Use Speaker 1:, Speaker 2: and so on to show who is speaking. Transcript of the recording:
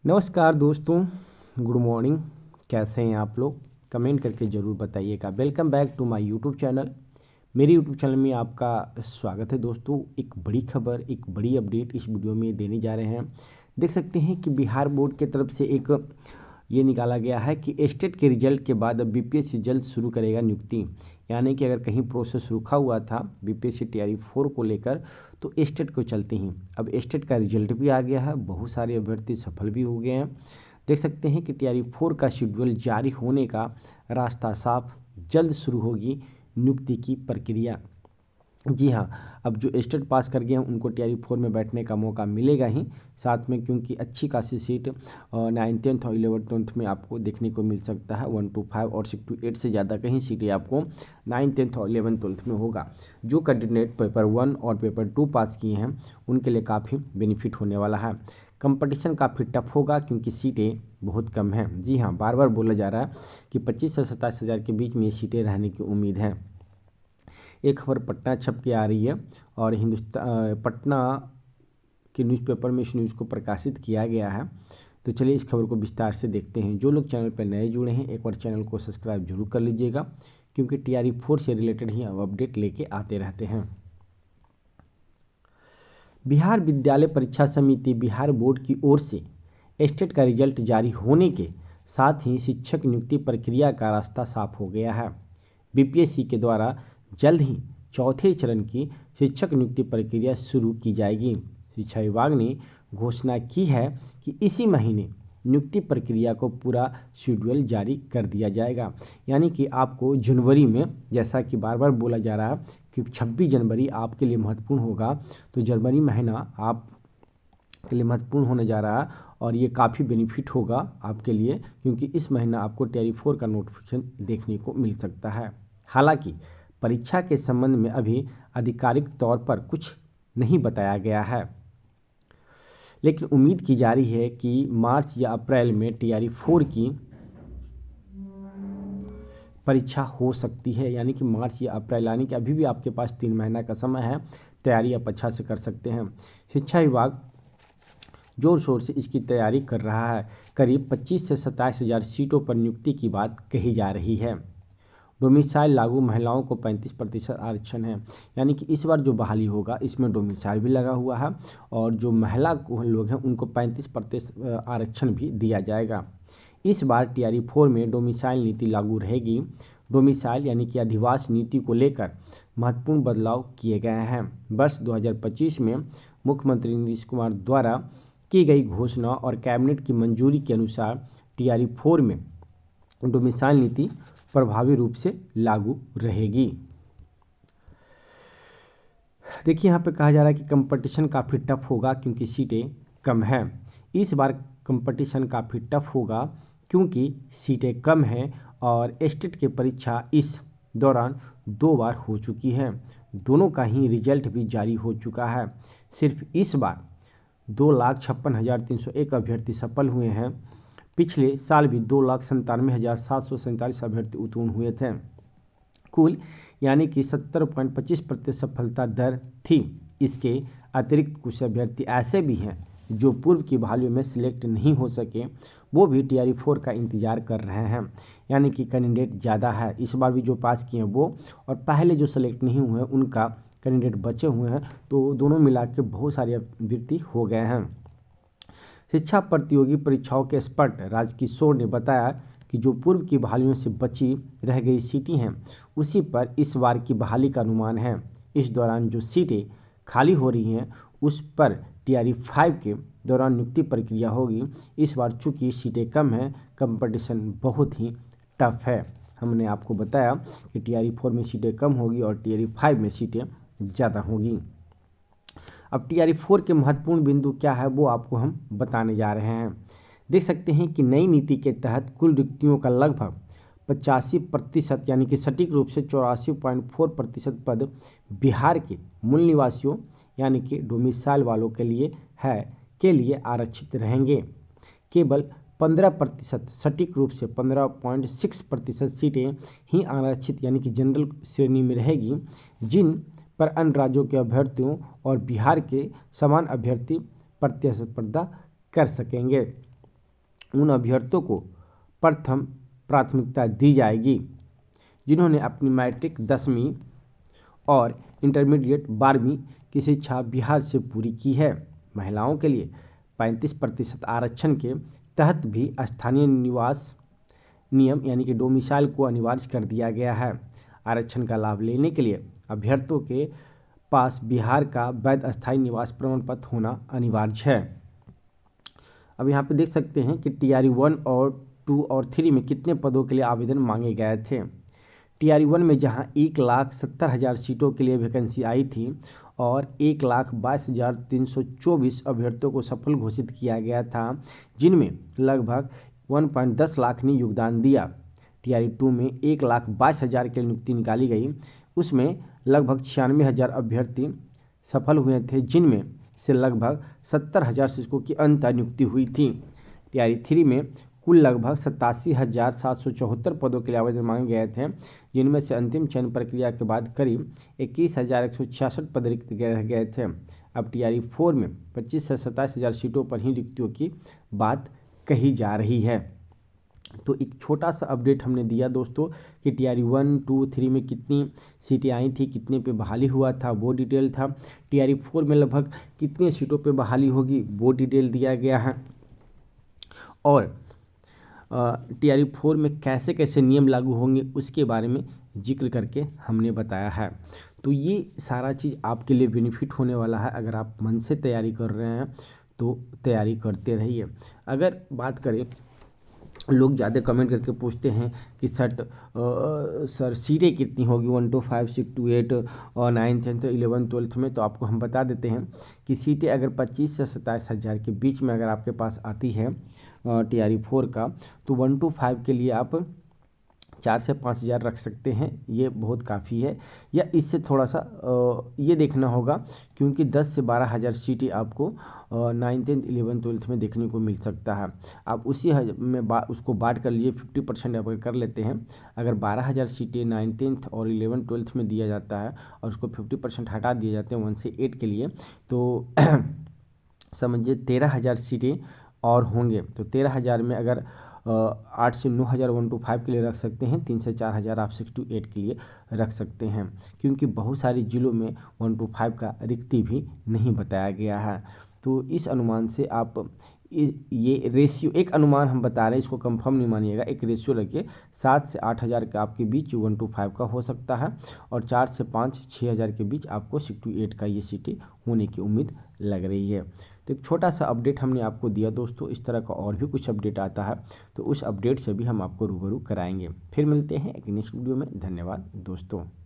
Speaker 1: नमस्कार दोस्तों, good morning. कैसे हैं आप लोग? कमेंट करके ज़रूर बताइएगा। Welcome back to my YouTube channel. मेरे यूट्यूब चैनल में आपका स्वागत है दोस्तों। एक बड़ी खबर, एक बड़ी अपडेट इस वीडियो में देने जा रहे हैं। देख सकते हैं कि बिहार बोर्ड की तरफ से एक ये निकाला गया है कि स्टेट के रिजल्ट के बाद अब बीपीएससी जल्द शुरू करेगा नियुक्ति। यानी कि अगर कहीं प्रोसेस रुका हुआ था बीपीएससी तैयारी 4 को लेकर, तो स्टेट को चलते ही अब स्टेट का रिजल्ट भी आ गया है। बहुत सारे अभ्यर्थी सफल भी हो गए हैं। देख सकते हैं कि तैयारी 4 का शेड्यूल जारी होने का रास्ता साफ, जल्द शुरू होगी नियुक्ति की प्रक्रिया। जी हाँ, अब जो स्टेट पास कर गए हैं उनको टीआरई 4 में बैठने का मौका मिलेगा ही साथ में, क्योंकि अच्छी खासी सीट 9th 10th और 11th 12th में आपको देखने को मिल सकता है। 1 to 5 और 6 to 8 से ज़्यादा कहीं सीटें आपको 9th 10th और 11th 12th में होगा। जो कैंडिडेट पेपर 1 और पेपर 2 पास किए हैं उनके लिए काफ़ी बेनिफिट होने वाला है। कंपटीशन काफ़ी टफ होगा क्योंकि सीटें बहुत कम हैं। जी हाँ, बार बार बोला जा रहा है कि 25 से 27 हज़ार के बीच में ये सीटें रहने की उम्मीद है। एक खबर पटना छप के आ रही है और पटना के न्यूज़पेपर में इस न्यूज़ को प्रकाशित किया गया है। तो चलिए इस खबर को विस्तार से देखते हैं। जो लोग चैनल पर नए जुड़े हैं एक बार चैनल को सब्सक्राइब जरूर कर लीजिएगा, क्योंकि टीआरई 4 से रिलेटेड ही अब अपडेट लेके आते रहते हैं। बिहार विद्यालय परीक्षा समिति बिहार बोर्ड की ओर से स्टेट का रिजल्ट जारी होने के साथ ही शिक्षक नियुक्ति प्रक्रिया का रास्ता साफ हो गया है। बीपीएससी के द्वारा जल्द ही चौथे चरण की शिक्षक नियुक्ति प्रक्रिया शुरू की जाएगी। शिक्षा विभाग ने घोषणा की है कि इसी महीने नियुक्ति प्रक्रिया को पूरा शेड्यूल जारी कर दिया जाएगा। यानी कि आपको जनवरी में, जैसा कि बार बार बोला जा रहा है कि 26 जनवरी आपके लिए महत्वपूर्ण होगा, तो जनवरी महीना आप के लिए महत्वपूर्ण होने जा रहा है और ये काफ़ी बेनिफिट होगा आपके लिए, क्योंकि इस महीना आपको टीआरई 4 का नोटिफिकेशन देखने को मिल सकता है। हालांकि परीक्षा के संबंध में अभी आधिकारिक तौर पर कुछ नहीं बताया गया है, लेकिन उम्मीद की जा रही है कि मार्च या अप्रैल में टीआरई 4 की परीक्षा हो सकती है। यानी कि मार्च या अप्रैल, यानी कि अभी भी आपके पास 3 महीना का समय है, तैयारी आप अच्छा से कर सकते हैं। शिक्षा विभाग जोर शोर से इसकी तैयारी कर रहा है। करीब 25 से 27 हज़ार सीटों पर नियुक्ति की बात कही जा रही है। डोमिसाइल लागू, महिलाओं को 35% आरक्षण है। यानी कि इस बार जो बहाली होगा इसमें डोमिसाइल भी लगा हुआ है और जो महिला लोग हैं उनको 35% आरक्षण भी दिया जाएगा। इस बार टीआरई 4 में डोमिसाइल नीति लागू रहेगी। डोमिसाइल यानी कि अधिवास नीति को लेकर महत्वपूर्ण बदलाव किए गए हैं। वर्ष 2025 में मुख्यमंत्री नीतीश कुमार द्वारा की गई घोषणा और कैबिनेट की मंजूरी के अनुसार टीआरई 4 में डोमिसाइल नीति प्रभावी रूप से लागू रहेगी। देखिए यहाँ पे कहा जा रहा है कि कंपटीशन काफ़ी टफ होगा क्योंकि सीटें कम हैं। इस बार कंपटीशन काफ़ी टफ होगा क्योंकि सीटें कम हैं और स्टेट की परीक्षा इस दौरान 2 बार हो चुकी है। दोनों का ही रिजल्ट भी जारी हो चुका है। सिर्फ इस बार 2,56,301 अभ्यर्थी सफल हुए हैं। पिछले साल भी 2,97,747 अभ्यर्थी उत्तीर्ण हुए थे कुल, यानी कि 70.25% सफलता दर थी। इसके अतिरिक्त कुछ अभ्यर्थी ऐसे भी हैं जो पूर्व की बहालियों में सिलेक्ट नहीं हो सके, वो भी टीआरई 4 का इंतज़ार कर रहे हैं। यानी कि कैंडिडेट ज़्यादा है इस बार भी, जो पास किए हैं वो, और पहले जो सेलेक्ट नहीं हुए हैं उनका कैंडिडेट बचे हुए हैं, तो दोनों मिला के बहुत सारे अभ्यर्थी हो गए हैं। शिक्षा प्रतियोगी परीक्षाओं के एक्सपर्ट राजकिशोर ने बताया कि जो पूर्व की बहालियों से बची रह गई सीटें हैं उसी पर इस बार की बहाली का अनुमान है। इस दौरान जो सीटें खाली हो रही हैं उस पर टीआरई 5 के दौरान नियुक्ति प्रक्रिया होगी। इस बार चूँकि सीटें कम हैं, कंपटीशन बहुत ही टफ है। हमने आपको बताया कि टीआरई 4 में सीटें कम होगी और टीआरई 5 में सीटें ज़्यादा होगी। अब टीआरई 4 के महत्वपूर्ण बिंदु क्या है वो आपको हम बताने जा रहे हैं। देख सकते हैं कि नई नीति के तहत कुल रिक्तियों का लगभग 85% यानी कि सटीक रूप से 84.4% पद बिहार के मूल निवासियों यानी कि डोमिसाइल वालों के लिए आरक्षित रहेंगे। केवल 15% सटीक रूप से 15.6% सीटें ही आरक्षित यानी कि जनरल श्रेणी में रहेगी, जिन पर अन्य राज्यों के अभ्यर्थियों और बिहार के समान अभ्यर्थी प्रतिस्पर्धा कर सकेंगे। उन अभ्यर्थियों को प्रथम प्राथमिकता दी जाएगी जिन्होंने अपनी मैट्रिक 10वीं और इंटरमीडिएट 12वीं की शिक्षा बिहार से पूरी की है। महिलाओं के लिए 35% आरक्षण के तहत भी स्थानीय निवास नियम यानी कि डोमिसाइल को अनिवार्य कर दिया गया है। आरक्षण का लाभ लेने के लिए अभ्यर्थियों के पास बिहार का वैध अस्थायी निवास प्रमाण पत्र होना अनिवार्य है। अब यहाँ पे देख सकते हैं कि TRE 1 और 2 और 3 में कितने पदों के लिए आवेदन मांगे गए थे। TRE 1 में जहाँ 1,70,000 सीटों के लिए वैकेंसी आई थी और 1,22,324 अभ्यर्थियों को सफल घोषित किया गया था, जिनमें लगभग 1.10 लाख ने योगदान दिया। TRE 2 में 1,22,000 की नियुक्ति निकाली गई, उसमें लगभग 96,000 अभ्यर्थी सफल हुए थे, जिनमें से लगभग 70,000 शिक्षकों की अंतर नियुक्ति हुई थी। TRE 3 में कुल लगभग 87,774 पदों के लिए आवेदन मांगे गए थे, जिनमें से अंतिम चयन प्रक्रिया के बाद करीब 21,166 पद रिक्त रह गए थे। अब TRE 4 में 25 से 27,000 सीटों पर ही रिक्तियों की बात कही जा रही है। तो एक छोटा सा अपडेट हमने दिया दोस्तों कि TRE 1, 2, 3 में कितनी सीटें आई थी, कितने पे बहाली हुआ था वो डिटेल था। TRE 4 में लगभग कितने सीटों पे बहाली होगी वो डिटेल दिया गया है, और TRE 4 में कैसे कैसे नियम लागू होंगे उसके बारे में जिक्र करके हमने बताया है। तो ये सारा चीज़ आपके लिए बेनिफिट होने वाला है। अगर आप मन से तैयारी कर रहे हैं तो तैयारी करते रहिए। अगर बात करें, लोग ज़्यादा कमेंट करके पूछते हैं कि सर सीटें कितनी होगी 1 to 5, 6 to 8 और 9th 10th 11th 12th में, तो आपको हम बता देते हैं कि सीटें अगर 25 से 27,000 के बीच में अगर आपके पास आती है TRE 4 का, तो 1 to 5 के लिए आप 4 से 5,000 रख सकते हैं, ये बहुत काफ़ी है। या इससे थोड़ा सा ये देखना होगा, क्योंकि 10 से 12,000 सीटें आपको 9th 10th 11th 12th में देखने को मिल सकता है। आप उसी में उसको बांट कर लीजिए, 50% आप कर लेते हैं। अगर 12,000 सीटें 9th 10th और 11th 12th में दिया जाता है और उसको 50% हटा दिए जाते हैं 1 से 8 के लिए, तो समझिए 13,000 सीटें और होंगे। तो 13,000 में अगर 8 से 9,000 1 to 5 के लिए रख सकते हैं, 3 से 4,000 आप 6 to 8 के लिए रख सकते हैं, क्योंकि बहुत सारे जिलों में 1 to 5 का रिक्ति भी नहीं बताया गया है। तो इस अनुमान से आप ये रेशियो, एक अनुमान हम बता रहे हैं, इसको कंफर्म नहीं मानिएगा, एक रेशियो रखिए 7 से 8,000 का आपके बीच 1 to 5 का हो सकता है, और 4 से 5-6,000 के बीच आपको 6 to 8 का ये सीटें होने की उम्मीद लग रही है। तो एक छोटा सा अपडेट हमने आपको दिया दोस्तों। इस तरह का और भी कुछ अपडेट आता है तो उस अपडेट से भी हम आपको रूबरू कराएंगे। फिर मिलते हैं एक नेक्स्ट वीडियो में। धन्यवाद दोस्तों।